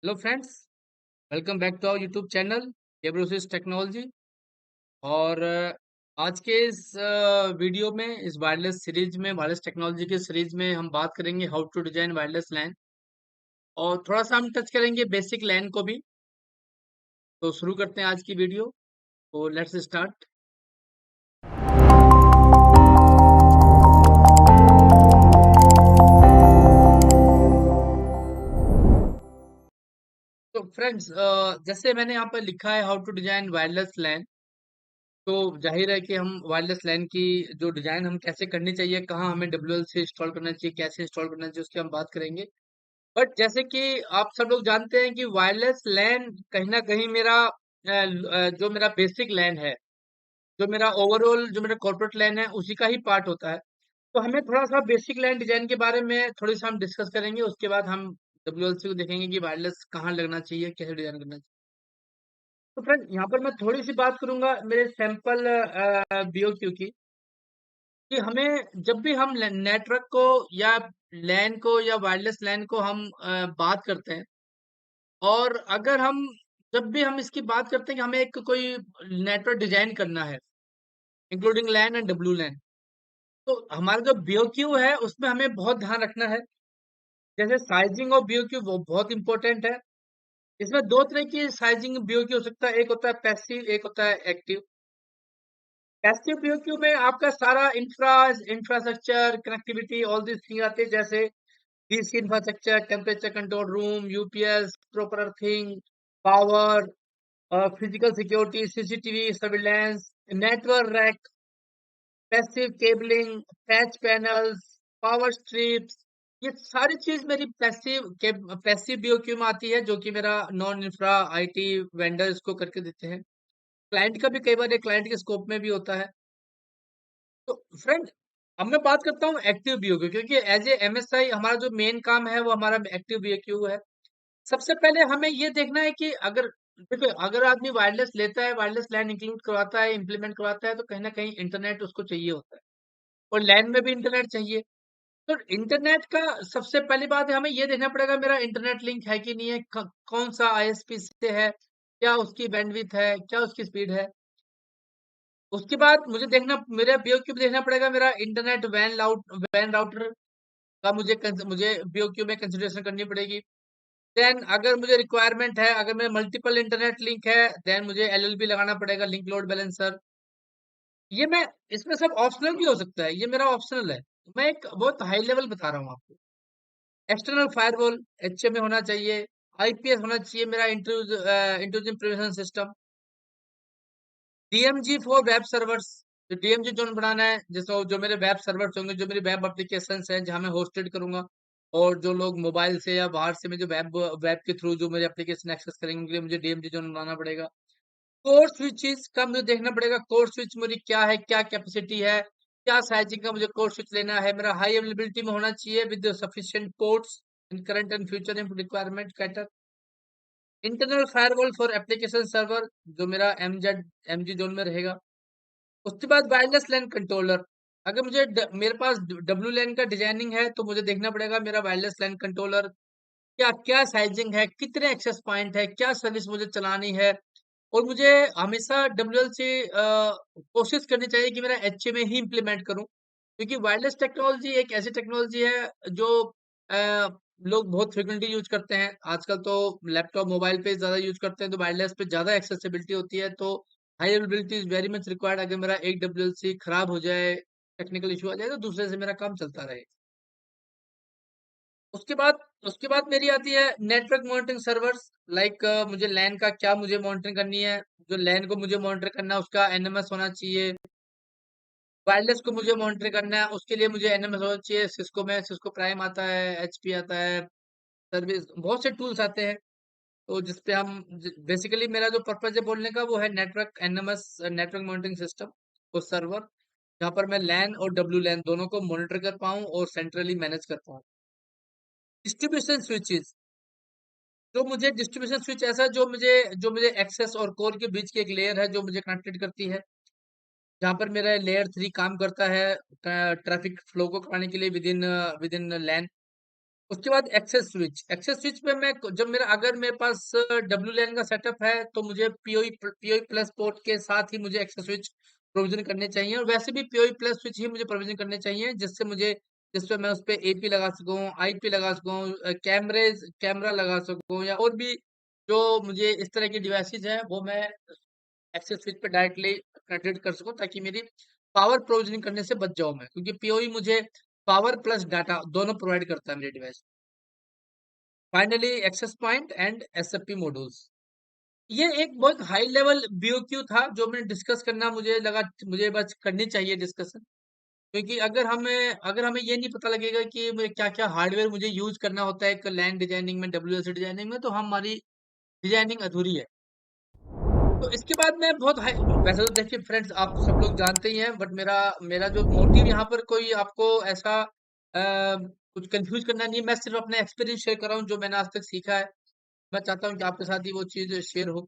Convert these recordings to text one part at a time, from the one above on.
Hello friends, welcome back to our YouTube channel केब्रोसिस technology. और आज के इस वीडियो में, इस वायरलेस सीरीज में, वायरलेस टेक्नोलॉजी के सीरीज में हम बात करेंगे how to design wireless LAN. और थोड़ा सा हम टच करेंगे बेसिक लैन को भी। तो शुरू करते हैं आज की वीडियो। तो लेट्स स्टार्ट। तो फ्रेंड्स, जैसे मैंने यहाँ पर लिखा है हाउ टू डिजाइन वायरलेस लैन। तो जाहिर है कि हम वायरलेस लैन की जो डिजाइन हम कैसे करनी चाहिए, कहाँ हमें डब्ल्यूएल से इंस्टॉल करना चाहिए, कैसे इंस्टॉल करना चाहिए, उसकी हम बात करेंगे। बट जैसे कि आप सब लोग जानते हैं कि वायरलेस लैन कहीं ना कहीं मेरा जो मेरा बेसिक लैन है, जो मेरा ओवरऑल, जो मेरा कॉर्पोरेट लैन है, उसी का ही पार्ट होता है। तो हमें थोड़ा सा बेसिक लैन डिजाइन के बारे में थोड़ी सा हम डिस्कस करेंगे। उसके बाद हम डब्ल्यूएलसी को देखेंगे कि वायरलेस कहाँ लगना चाहिए, कैसे डिजाइन करना चाहिए। तो फ्रेंड, यहाँ पर मैं थोड़ी सी बात करूंगा मेरे सैंपल बीओक्यू की, कि हमें जब भी हम नेटवर्क को या लैन को या वायरलेस लैन को हम बात करते हैं, और अगर हम जब भी हम इसकी बात करते हैं कि हमें एक कोई नेटवर्क डिजाइन करना है, including LAN and W LAN, तो हमारा जो बीओक्यू है उसमें हमें बहुत ध्यान रखना है। जैसे साइजिंग ऑफ बीओक्यू वो बहुत इंपॉर्टेंट है। इसमें दो तरह की साइजिंग बीओक्यू हो सकता है, एक होता है पैसिव, एक होता है एक्टिव। पैसिव बीओक्यू में आपका सारा infrastructure, connectivity, all this thing आते हैं, जैसे DC infrastructure, temperature control room, UPS, proper earthing, power, physical security, CCTV surveillance, network rack, passive cabling, patch panels, power strips, ये सारी चीज मेरी पैसिव बीओक्यू में आती है, जो कि मेरा नॉन इंफ्रा आईटी वेंडर इसको करके देते हैं। क्लाइंट का भी कई बार क्लाइंट के स्कोप में भी होता है। तो फ्रेंड, अब मैं बात करता हूँ एक्टिव बीओक्यू, क्योंकि एज ए एमएसआई हमारा जो मेन काम है वो हमारा एक्टिव बीओक्यू है। सबसे पहले हमें ये देखना है कि अगर, देखो, अगर आदमी वायरलेस लेता है, वायरलेस लैन इंक्लूड करवाता है, इंप्लीमेंट करवाता है, तो कहीं ना कहीं इंटरनेट उसको चाहिए होता है, और लैन में भी इंटरनेट चाहिए। तो इंटरनेट का सबसे पहली बात है, हमें ये देखना पड़ेगा मेरा इंटरनेट लिंक है कि नहीं है, कौन सा आईएसपी से है, क्या उसकी बैंडविड्थ है, क्या उसकी स्पीड है। उसके बाद मुझे देखना, मेरा बीओक्यू भी देखना पड़ेगा, मेरा इंटरनेट वैन राउटर का मुझे बीओक्यू में कंसिडरेशन करनी पड़ेगी। देन अगर मुझे रिक्वायरमेंट है, अगर मेरे मल्टीपल इंटरनेट लिंक है, देन मुझे एलएलबी लगाना पड़ेगा, लिंक लोड बैलेंसर। ये मैं, इसमें सब ऑप्शनल भी हो सकता है, ये मेरा ऑप्शनल है। मैं एक बहुत हाई लेवल बता रहा हूँ आपको। एक्सटर्नल फायरवॉल एचएमए होना चाहिए। आईपीएस होना चाहिए मेरा, intrusion prevention system. DMG for web servers, तो डीएमजी जोन बनाना है, जैसे जो मेरे वेब सर्वर्स होंगे, जो मेरे वेब एप्लीकेशन हैं, जहां मैं होस्टेड करूंगा। और जो लोग मोबाइल से या बाहर से मुझे वेब वेब के थ्रू जो मेरे एप्लीकेशन एक्सेस करेंगे, उनके लिए मुझे डीएमजी जोन बनाना पड़ेगा। कोर स्विचेस का मुझे देखना पड़ेगा, कोर स्विच मेरी क्या है, क्या कैपेसिटी है, क्या साइजिंग का मुझे कोर स्विच लेना है। मेरा हाई अवेलेबिलिटी में होना चाहिए with sufficient ports in current and future requirement cater. Internal firewall for application server, जो मेरा एमजी जोन में रहेगा। उसके बाद वायरलेस लैन कंट्रोलर, अगर मेरे पास डब्ल्यू लैन का डिजाइनिंग है, तो मुझे देखना पड़ेगा मेरा वायरलेस लैन कंट्रोलर क्या क्या साइजिंग है, कितने एक्सेस पॉइंट है, क्या सर्विस मुझे चलानी है। और मुझे हमेशा डब्ल्यूएल से कोशिश करनी चाहिए कि मेरा एचए में ही इम्प्लीमेंट करूं, क्योंकि वायरलेस टेक्नोलॉजी एक ऐसी टेक्नोलॉजी है जो अ, लोग बहुत फ्रिक्वेंटली यूज करते हैं आजकल। तो लैपटॉप मोबाइल पे ज्यादा यूज करते हैं, तो वायरलेस पे ज्यादा एक्सेसिबिलिटी होती है। तो high availability is very much required. अगर मेरा एक डब्ल्यूएलसी खराब हो जाए, टेक्निकल इशू आ जाए, तो दूसरे से मेरा काम चलता रहे। उसके बाद उसके बाद मेरी आती है नेटवर्क मॉनिटरिंग सर्वर्स। लाइक मुझे लैन का क्या मुझे मॉनिटरिंग करनी है, जो लैन को मुझे मॉनिटर करना है उसका एनएमएस होना चाहिए। वायरलेस को मुझे मॉनिटर करना है, उसके लिए मुझे एनएमएस होना चाहिए। सिस्को में सिस्को प्राइम आता है, एचपी आता है, सर्विस बहुत से टूल्स आते हैं। तो जिसपे हम, बेसिकली मेरा जो पर्पज है बोलने का, वो है network NMS, network monitoring system, और सर्वर, जहाँ पर मैं लैन और डब्ल्यू लैन दोनों को मॉनिटर कर पाऊँ और सेंट्रली मैनेज कर पाऊँ। डिस्ट्रीब्यूशन स्विचेस, जो मुझे डिस्ट्रीब्यूशन स्विच ऐसा, जो मुझे एक्सेस और कोर के बीच की एक लेयर है, जो मुझे कनेक्टेड करती है, जहाँ पर मेरा लेयर 3 काम करता है ट्रैफिक फ्लो को कराने के लिए विद इन लैन। उसके बाद एक्सेस स्विच पे मैं जब मेरा अगर मेरे पास डब्ल्यू लैन का सेटअप है तो मुझे पीओई प्लस पोर्ट के साथ ही मुझे एक्सेस स्विच प्रोविजन करने चाहिए, और वैसे भी पीओई प्लस स्विच ही मुझे प्रोविजन करने चाहिए जिससे मुझे, जिसपे मैं उस पे एपी लगा सकूं, आईपी लगा सकूं, कैमरा लगा सकूं, या और भी जो मुझे इस तरह की डिवाइसेज है वो मैं एक्सेस स्विच पे डायरेक्टली कनेक्टेड कर सकूं, ताकि मेरी पावर प्रोविजनिंग करने से बच जाऊं मैं, क्योंकि पीओई मुझे पावर प्लस डाटा दोनों प्रोवाइड करता है मेरे device. Finally access point and SFP modules. ये एक बहुत हाई लेवल बीओक्यू था जो मैंने डिस्कस करना मुझे लगा, मुझे बस करनी चाहिए डिस्कशन, क्योंकि अगर हमें ये नहीं पता लगेगा कि मुझे क्या क्या हार्डवेयर मुझे यूज करना होता है एक लैंड डिजाइनिंग में, डब्ल्यूएलसी डिजाइनिंग में, तो हमारी डिजाइनिंग अधूरी है। तो इसके बाद मैं बहुत हाई, वैसे तो देखिए फ्रेंड्स आप तो सब लोग जानते ही हैं, बट मेरा मेरा जो मोटिव यहाँ पर कोई आपको ऐसा कुछ कंफ्यूज करना नहीं है, मैं सिर्फ अपना एक्सपीरियंस शेयर कर रहा हूँ जो मैंने आज तक सीखा है। मैं चाहता हूँ कि आपके साथ ही वो चीज़ शेयर हो।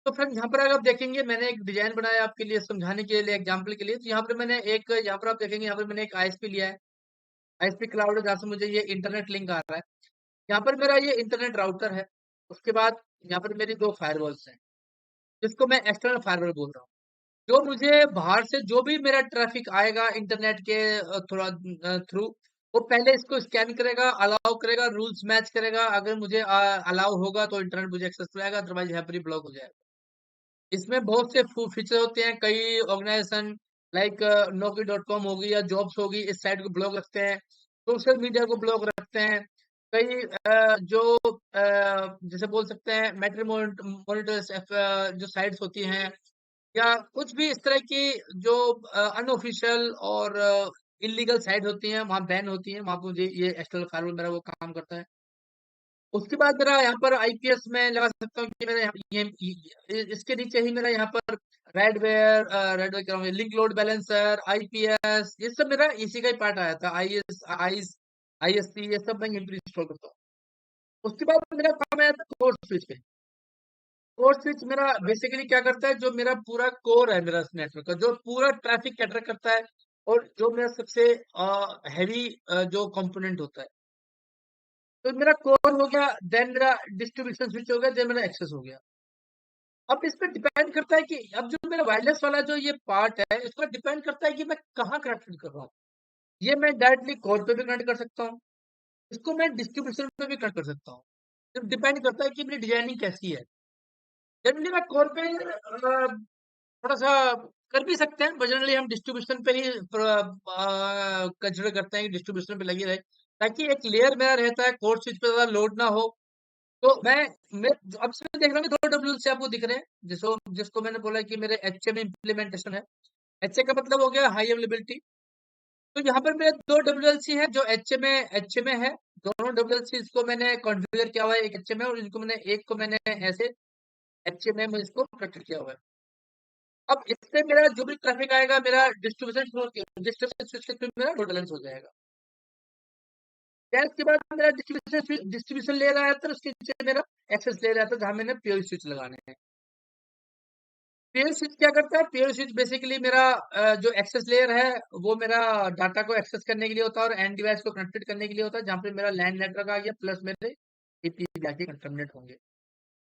तो फ्रेंड्स यहाँ पर अगर आप देखेंगे मैंने एक डिजाइन बनाया आपके लिए समझाने के लिए, एग्जांपल के लिए, तो यहाँ पर मैंने एक, यहाँ पर आप देखेंगे यहाँ पर मैंने एक आईएसपी लिया है। आईएसपी क्लाउड है जहाँ से मुझे ये इंटरनेट लिंक आ रहा है। यहाँ पर मेरा ये इंटरनेट राउटर है। उसके बाद यहाँ पर मेरी दो फायरवॉल्स हैं जिसको मैं एक्सटर्नल फायरवॉल बोल रहा हूँ। जो मुझे बाहर से जो भी मेरा ट्रैफिक आएगा इंटरनेट के थोड़ा थ्रू, वो पहले इसको स्कैन करेगा, अलाउ करेगा, रूल्स मैच करेगा। अगर मुझे अलाउ होगा तो इंटरनेट मुझे एक्सेस मिलेगा, अदरवाइज यहाँ पर ही ब्लॉक हो जाएगा। इसमें बहुत से फीचर होते हैं। कई ऑर्गेनाइजेशन लाइक नौकरी डॉट कॉम होगी या जॉब्स होगी, इस साइट को ब्लॉक रखते हैं, सोशल मीडिया को ब्लॉक रखते हैं। कई जैसे बोल सकते हैं मैट्रिमोनिटर्स जो साइट्स होती हैं, या कुछ भी इस तरह की जो अनऑफिशियल और इलीगल साइट होती हैं, वहां बैन होती हैं, वहां पर मुझे ये एक्सटर्नल फायरवॉल मेरा वो काम करता है। उसके बाद मेरा यहाँ पर आईपीएस में लगा सकता हूँ कि मेरा इसके नीचे ही मेरा यहाँ पर रेडवेयर क्या लिंक लोड बैलेंसर, आईपीएस, ये सब मेरा इसी का ही पार्ट आया था। आईएससी, ये सब मैं इंस्टॉल करता हूँ। उसके बाद मेरा काम आया था कोर स्विच पे। कोर स्विच मेरा बेसिकली क्या करता है, जो मेरा पूरा कोर है मेरा नेटवर्क का, जो पूरा ट्रैफिक कैटर करता है, और जो मेरा सबसे हैवी जो कंपोनेंट होता है। तो मेरा कोर हो गया, देन मेरा डिस्ट्रीब्यूशन स्विच हो गया, देन मेरा एक्सेस हो गया। अब इस पे डिपेंड करता है कि अब जो मेरा वायरलेस वाला जो ये पार्ट है, इस पर डिपेंड करता है कि मैं कहाँ कनेक्टेड कर रहा हूँ। ये मैं डायरेक्टली कोर पे भी कनेक्ट कर सकता हूँ, इसको मैं डिस्ट्रीब्यूशन पे भी कनेक्ट कर सकता हूँ। तो डिपेंड करता है कि मेरी डिजाइनिंग कैसी है। जनरली मैं कोर पे थोड़ा सा कर भी सकते हैं, बट जनरली हम डिस्ट्रीब्यूशन पे ही कंसिडर करते हैं कि डिस्ट्रीब्यूशन पे लगी रहे, ताकि एक लेयर मेरा रहता है, कोर स्विच पे ज्यादा लोड ना हो। तो मैं अब से देख रहा हूँ कि दो डब्ल्यू से आपको दिख रहे हैं, जिसको जिसको मैंने बोला कि मेरे एचए में इम्प्लीमेंटेशन है। एचए का मतलब हो गया हाई अवेलेबिलिटी। तो यहाँ पर मेरे दो डब्ल्यूएलसी है जो एचए में है। दोनों डब्ल्यूएलसी को मैंने कॉन्फ़िगर किया हुआ है, एक एचए में, और इनको मैंने एक को मैंने ऐसे एचए में मैं इसको कनेक्ट किया हुआ है। अब इससे मेरा जो भी ट्रैफिक आएगा मेरा डिस्ट्रीब्यूशन स्विच के थ्रू मेरा लोड बैलेंस हो जाएगा। फिर उसके बाद मेरा डिस्ट्रीब्यूशन ले रहा है, तो उसके नीचे मेरा एक्सेस ले रहा था जहां मैंने पीओ स्विच लगाने हैं। पीओ स्विच क्या करता है, पीओ स्विच बेसिकली मेरा जो एक्सेस लेयर है वो मेरा डाटा को एक्सेस करने के लिए होता है, और एंड डिवाइस को कनेक्टेड करने के लिए होता है, जहाँ पे मेरा लैंड नेटवर्क आ गया प्लस मेरे एपी जाके कनेक्ट होंगे।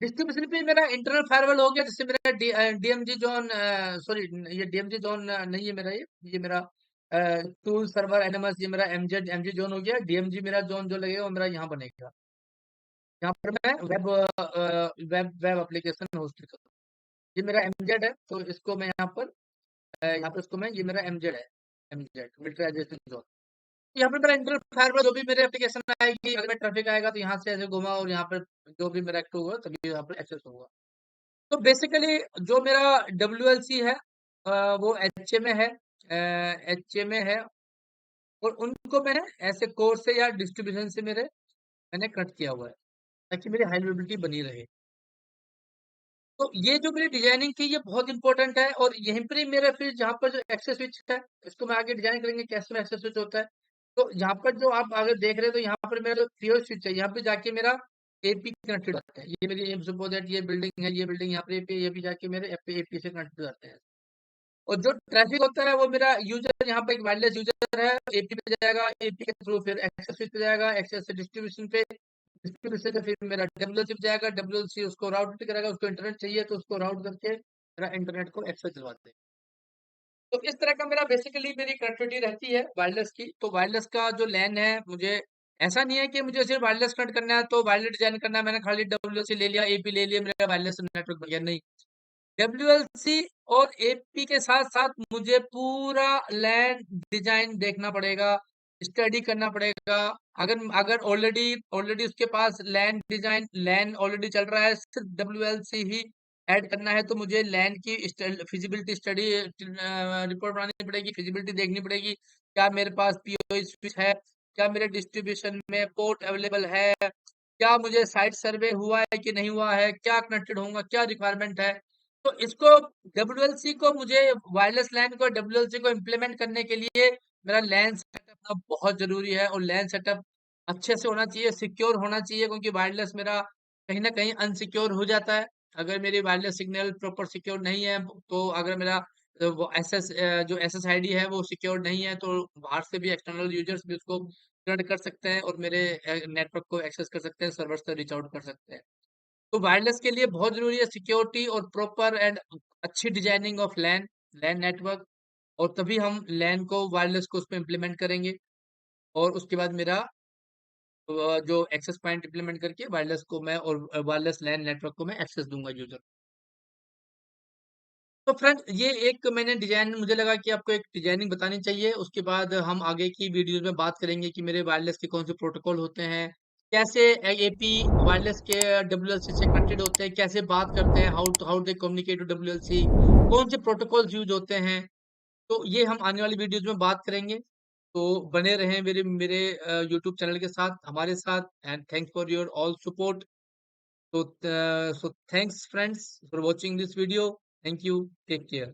डिस्ट्रीब्यूशन पे मेरा इंटरनल फायरवॉल हो गया, जिससे मेरा डीएमजी जोन, सॉरी, ये डीएमजी जोन नहीं है मेरा, ये मेरा टूल सर्वर एनएमएस, ये मेरा एमजी जोन हो गया। डीएमजी मेरा जोन जो लगेगा वो मेरा यहाँ बनेगा, यहाँ पर मैं वेब एप्लीकेशन होस्ट करूँ। ये मेरा एमजेड है, तो इसको मैं यहाँ पर इसको मैं, ये मेरा एमजेड है, एमजेड मिलिटराइजेशन जोन। यहाँ पे मेरा इंटरनल फायरवॉल, जो भी मेरे एप्लीकेशन आएगी, अगर ट्रैफिक आएगा तो यहाँ से ऐसे घुमा, और यहाँ पर जो भी मेरा एक्टिव होगा तभी यहाँ पर एक्सेस होगा। तो बेसिकली जो मेरा डब्ल्यूएलसी है वो एचए में है, एचए में है, और उनको मैंने ऐसे कोर से या डिस्ट्रीब्यूशन से मैंने कट किया हुआ है, ताकि मेरी हाई अवेलेबिलिटी बनी रहे। तो ये जो मेरी डिजाइनिंग थी ये बहुत इंपॉर्टेंट है, और यहीं पर ही मेरा फिर जहाँ पर जो एक्सेस स्विच है, इसको मैं आगे डिजाइन करेंगे कैसे में एक्सेस स्विच होता है। तो यहाँ पर जो आप अगर देख रहे हो, तो यहाँ पर मेरा जो पीओ स्विच है, यहाँ पे जाके मेरा एपी कनेक्टेड होता है। ये मेरी सपोज दैट ये बिल्डिंग है, ये बिल्डिंग यहाँ पर एपी, ये भी जाके मेरे एपी से कनेक्टेड होते हैं। और जो ट्रैफिक होता है वो मेरा यूजर, यहाँ पे एक वायरलेस यूजर है, एपी पे जाएगा, एपी के थ्रू फिर एक्सेस स्विच पे जाएगा, एक्सेस से डिस्ट्रीब्यूशन पे, डिस्ट्रीब्यूशन से फिर मेरा डब्ल्यूएलसी पे जाएगा, डब्ल्यूएलसी उसको राउट करेगा, उसको इंटरनेट चाहिए तो उसको राउट करके मेरा इंटरनेट को एक्सेस दिलवाते हैं। तो इस तरह का मेरा बेसिकली मेरी कनेक्टिविटी रहती है वायरलेस की। तो वायरलेस का जो लैन है, मुझे ऐसा नहीं है कि मुझे सिर्फ वायरलेस कनेक्ट करना है तो वायरलेस डिजाइन करना है, मैंने खाली डब्ल्यूएलसी ले लिया, एपी ले लिया, मेरा वायरलेस नेटवर्क बन गया, नहीं। डब्ल्यूएलसी और एपी के साथ साथ मुझे पूरा लैन डिजाइन देखना पड़ेगा, स्टडी करना पड़ेगा। अगर अगर ऑलरेडी ऑलरेडी उसके पास लैन डिजाइन, लैन ऑलरेडी चल रहा है, सिर्फ डब्ल्यूएलसी ही ऐड करना है, तो मुझे लैन की फिजिबिलिटी स्टडी रिपोर्ट बनानी पड़ेगी, फिजिबिलिटी देखनी पड़ेगी। क्या मेरे पास पीओई स्विच है, क्या मेरे डिस्ट्रीब्यूशन में पोर्ट अवेलेबल है, क्या मुझे साइट सर्वे हुआ है कि नहीं हुआ है, क्या कनेक्टेड होगा, क्या रिक्वायरमेंट है। तो इसको डब्ल्यूएलसी को मुझे वायरलेस लैन को डब्ल्यूएलसी को इम्प्लीमेंट करने के लिए मेरा लैन सेटअप बहुत जरूरी है, और लैन सेटअप अच्छे से होना चाहिए, सिक्योर होना चाहिए, क्योंकि वायरलेस मेरा कहीं ना कहीं अनसिक्योर हो जाता है। अगर मेरी वायरलेस सिग्नल प्रॉपर सिक्योर नहीं है, तो अगर मेरा वो एसएस जो एसएसआईडी है वो सिक्योर नहीं है, तो बाहर से भी एक्सटर्नल यूजर्स भी उसको कनेक्ट कर सकते हैं और मेरे नेटवर्क को एक्सेस कर सकते हैं, सर्वर से रीच आउट कर सकते हैं। तो वायरलेस के लिए बहुत जरूरी है सिक्योरिटी और प्रॉपर एंड अच्छी designing of LAN LAN network, और तभी हम लैन को वायरलेस को उसमें इम्प्लीमेंट करेंगे। और उसके बाद मेरा जो एक्सेस पॉइंट इम्प्लीमेंट करके वायरलेस को मैं और वायरलेस लैन नेटवर्क को मैं एक्सेस दूंगा यूजर। तो फ्रेंड, ये एक मैंने डिजाइन, मुझे लगा कि आपको एक डिजाइनिंग बतानी चाहिए। उसके बाद हम आगे की वीडियोस में बात करेंगे कि मेरे वायरलेस के कौन से प्रोटोकॉल होते हैं, कैसे एपी वायरलेस के डब्ल्यूएलसी से कनेक्टेड होते हैं, कैसे बात करते हैं, हाउ दे कम्युनिकेट टू डब्ल्यूएलसी, कौन से प्रोटोकॉल्स यूज होते हैं। तो ये हम आने वाली वीडियोस में बात करेंगे। तो बने रहें मेरे मेरे यूट्यूब चैनल के साथ, हमारे साथ, and thanks for your all support. So, so thanks friends for watching this video. Thank you. Take care.